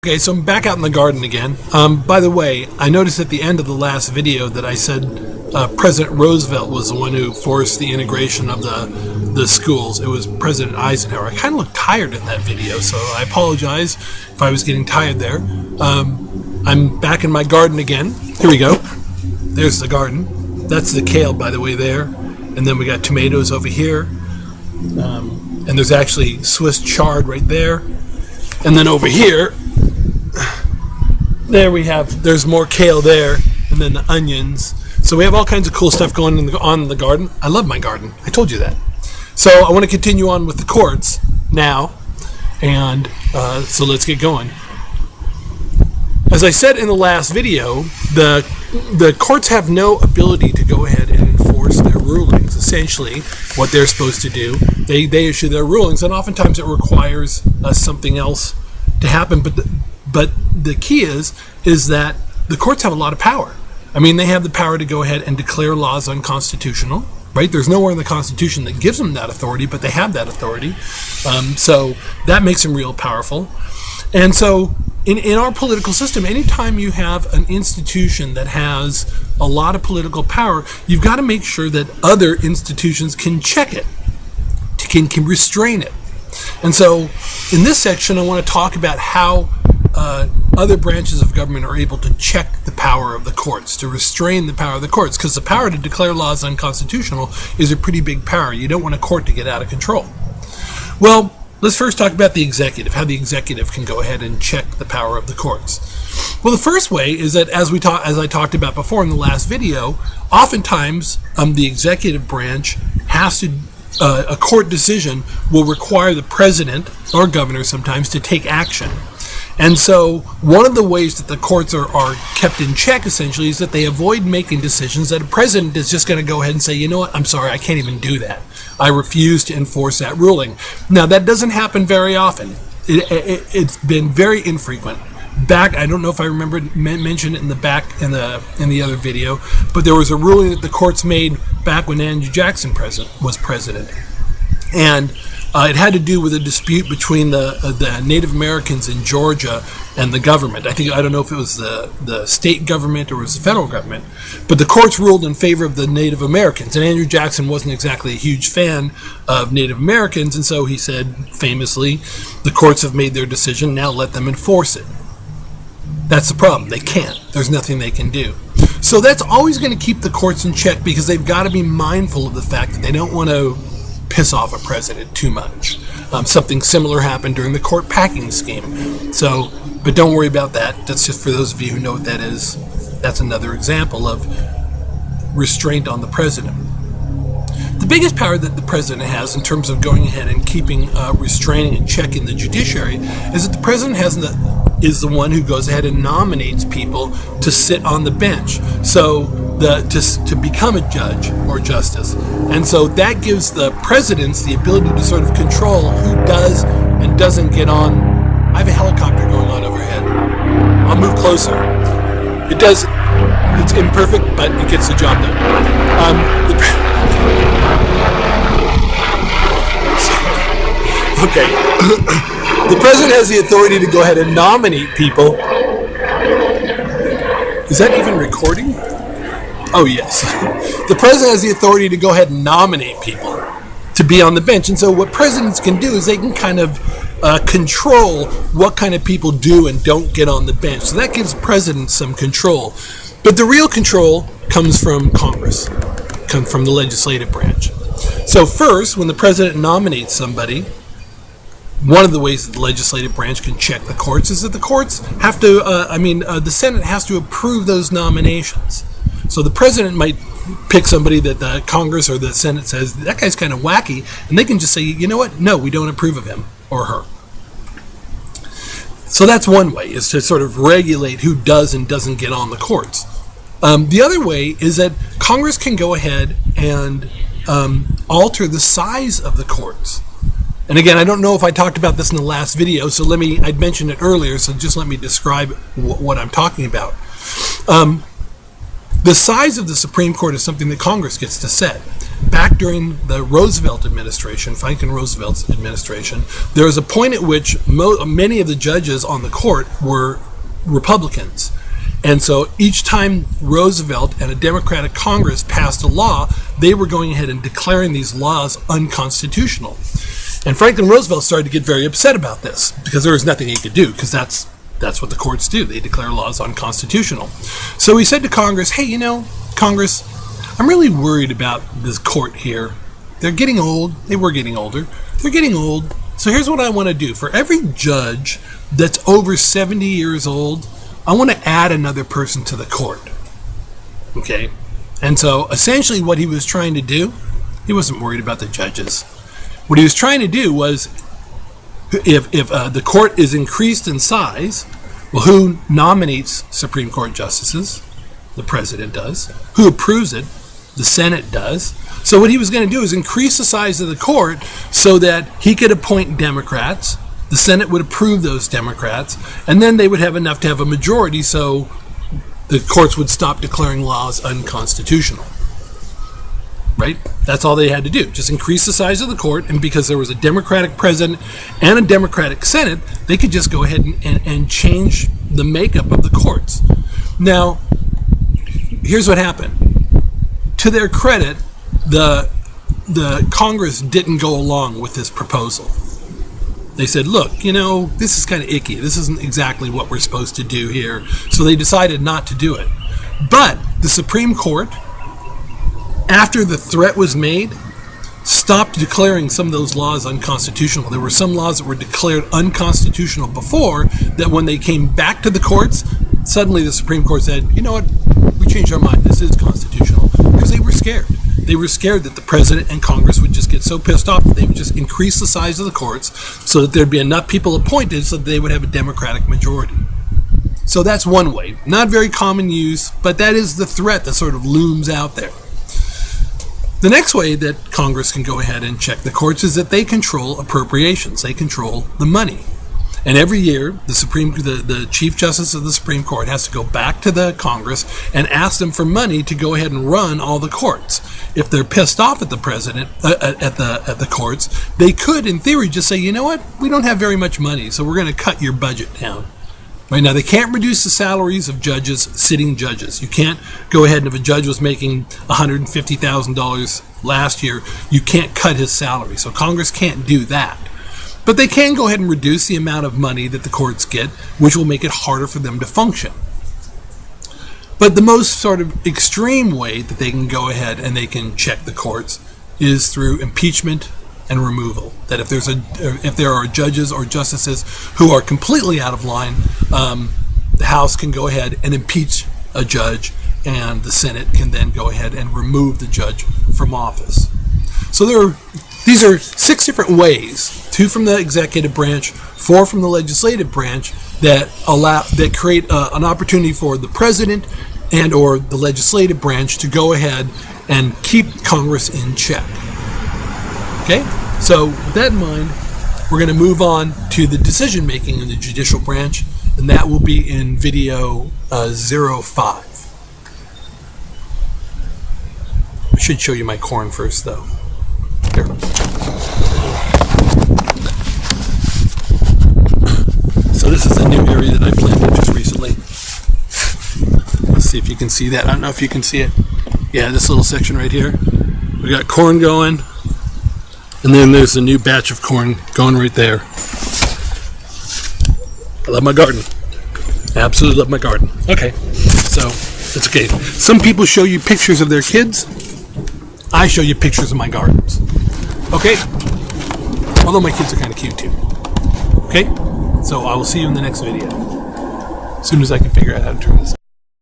Okay, so I'm back out in the garden again. By the way, I noticed at the end of the last video that I said President Roosevelt was the one who forced the integration of the schools. It was President Eisenhower. I kind of looked tired in that video, so I apologize if I was getting tired there. I'm back in my garden again. Here we go. There's the garden. That's the kale, by the way, there. And then we got tomatoes over here. And there's actually Swiss chard right there. And then over here, there's more kale there, and then the onions. So we have all kinds of cool stuff going on in the garden. I love my garden. I told you that. So I want to continue on with the courts now, and so let's get going. As I said in the last video, the courts have no ability to go ahead and enforce their rulings. Essentially, what they're supposed to do, they issue their rulings, and oftentimes it requires something else to happen. But the key is that the courts have a lot of power. I mean, they have the power to go ahead and declare laws unconstitutional, right? There's nowhere in the Constitution that gives them that authority, but they have that authority. So that makes them real powerful. And so in our political system, anytime you have an institution that has a lot of political power, you've got to make sure that other institutions can check it, can restrain it. And so in this section, I want to talk about how other branches of government are able to check the power of the courts, to restrain the power of the courts, because the power to declare laws unconstitutional is a pretty big power. You don't want a court to get out of control. Well, let's first talk about the executive, how the executive can go ahead and check the power of the courts. Well, the first way is that, as I talked about before in the last video, oftentimes the executive branch has to a court decision will require the president or governor sometimes to take action. And so one of the ways that the courts are kept in check, essentially, is that they avoid making decisions that a president is just going to go ahead and say, you know what, I'm sorry, I can't even do that. I refuse to enforce that ruling. Now, that doesn't happen very often. It's been very infrequent. Back, I don't know if I remember mentioned it in the other video, but there was a ruling that the courts made back when Andrew Jackson was president. And it had to do with a dispute between the Native Americans in Georgia and the government. I don't know if it was the state government or it was the federal government, but the courts ruled in favor of the Native Americans. And Andrew Jackson wasn't exactly a huge fan of Native Americans, and so he said famously, the courts have made their decision, now let them enforce it. That's the problem. They can't. There's nothing they can do. So that's always going to keep the courts in check, because they've got to be mindful of the fact that they don't want to piss off a president too much. Something similar happened during the court packing scheme. So, but don't worry about that. That's just for those of you who know what that is. That's another example of restraint on the president. The biggest power that the president has in terms of going ahead and keeping, restraining and checking the judiciary is that the president is the one who goes ahead and nominates people to sit on the bench. So to become a judge or justice. And so that gives the presidents the ability to sort of control who does and doesn't get on. I have a helicopter going on overhead. I'll move closer. It's imperfect, but it gets the job done. Okay. The president has the authority to go ahead and nominate people. Is that even recording? Oh, yes. The president has the authority to go ahead and nominate people to be on the bench. And so what presidents can do is they can kind of control what kind of people do and don't get on the bench. So that gives presidents some control. But the real control comes from Congress, comes from the legislative branch. So first, when the president nominates somebody, one of the ways that the legislative branch can check the courts is that the courts have to, the Senate has to approve those nominations. So the president might pick somebody that the Congress or the Senate says, that guy's kind of wacky, and they can just say, you know what, no, we don't approve of him or her. So that's one way, is to sort of regulate who does and doesn't get on the courts. The other way is that Congress can go ahead and alter the size of the courts. And again, I don't know if I talked about this in the last video, so I'd mentioned it earlier, so just let me describe what I'm talking about. The size of the Supreme Court is something that Congress gets to set. back during the Roosevelt administration, Franklin Roosevelt's administration, there was a point at which many of the judges on the court were Republicans. And so each time Roosevelt and a Democratic Congress passed a law, they were going ahead and declaring these laws unconstitutional. And Franklin Roosevelt started to get very upset about this because there was nothing he could do, because that's what the courts do. They declare laws unconstitutional. So he said to Congress, hey, Congress, I'm really worried about this court here. They're getting old. They were getting older. They're getting old. So here's what I want to do. For every judge that's over 70 years old, I want to add another person to the court. Okay? And so essentially what he was trying to do, he wasn't worried about the judges. What he was trying to do was, if the court is increased in size, well, who nominates Supreme Court justices? The president does. Who approves it? The Senate does. So what he was going to do is increase the size of the court so that he could appoint Democrats. The Senate would approve those Democrats, and then they would have enough to have a majority, so the courts would stop declaring laws unconstitutional. Right? That's all they had to do. Just increase the size of the court, and because there was a Democratic president and a Democratic Senate, they could just go ahead and change the makeup of the courts. Now, here's what happened. To their credit, the Congress didn't go along with this proposal. They said, look, this is kind of icky. This isn't exactly what we're supposed to do here. So they decided not to do it. But the Supreme Court, after the threat was made, stopped declaring some of those laws unconstitutional. There were some laws that were declared unconstitutional before, that when they came back to the courts, suddenly the Supreme Court said, you know what, we changed our mind. This is constitutional. Because they were scared. They were scared that the president and Congress would just get so pissed off that they would just increase the size of the courts so that there'd be enough people appointed so that they would have a Democratic majority. So that's one way. Not very common use, but that is the threat that sort of looms out there. The next way that Congress can go ahead and check the courts is that they control appropriations. They control the money. And every year, the Chief Justice of the Supreme Court has to go back to the Congress and ask them for money to go ahead and run all the courts. If they're pissed off at the president, at the courts, they could, in theory, just say, you know what, we don't have very much money, so we're going to cut your budget down. Right now, they can't reduce the salaries of judges, sitting judges. You can't go ahead, and if a judge was making $150,000 last year, you can't cut his salary. So Congress can't do that. But they can go ahead and reduce the amount of money that the courts get, which will make it harder for them to function. But the most sort of extreme way that they can go ahead and they can check the courts is through impeachment and removal. That if there are judges or justices who are completely out of line, the House can go ahead and impeach a judge, and the Senate can then go ahead and remove the judge from office. So these are 6 different ways, 2 from the executive branch, 4 from the legislative branch, that create an opportunity for the president and or the legislative branch to go ahead and keep Congress in check. Okay? So with that in mind, we're going to move on to the decision making in the judicial branch, and that will be in video 05. I should show you my corn first, though. Here. So this is a new area that I planted just recently. Let's see if you can see that. I don't know if you can see it. Yeah, this little section right here. We got corn going, and then there's a new batch of corn going right there. I love my garden. I absolutely love my garden. Okay, so it's okay. Some people show you pictures of their kids. I show you pictures of my gardens. Okay? Although my kids are kind of cute too. Okay? So I will see you in the next video. As soon as I can figure out how to turn this on.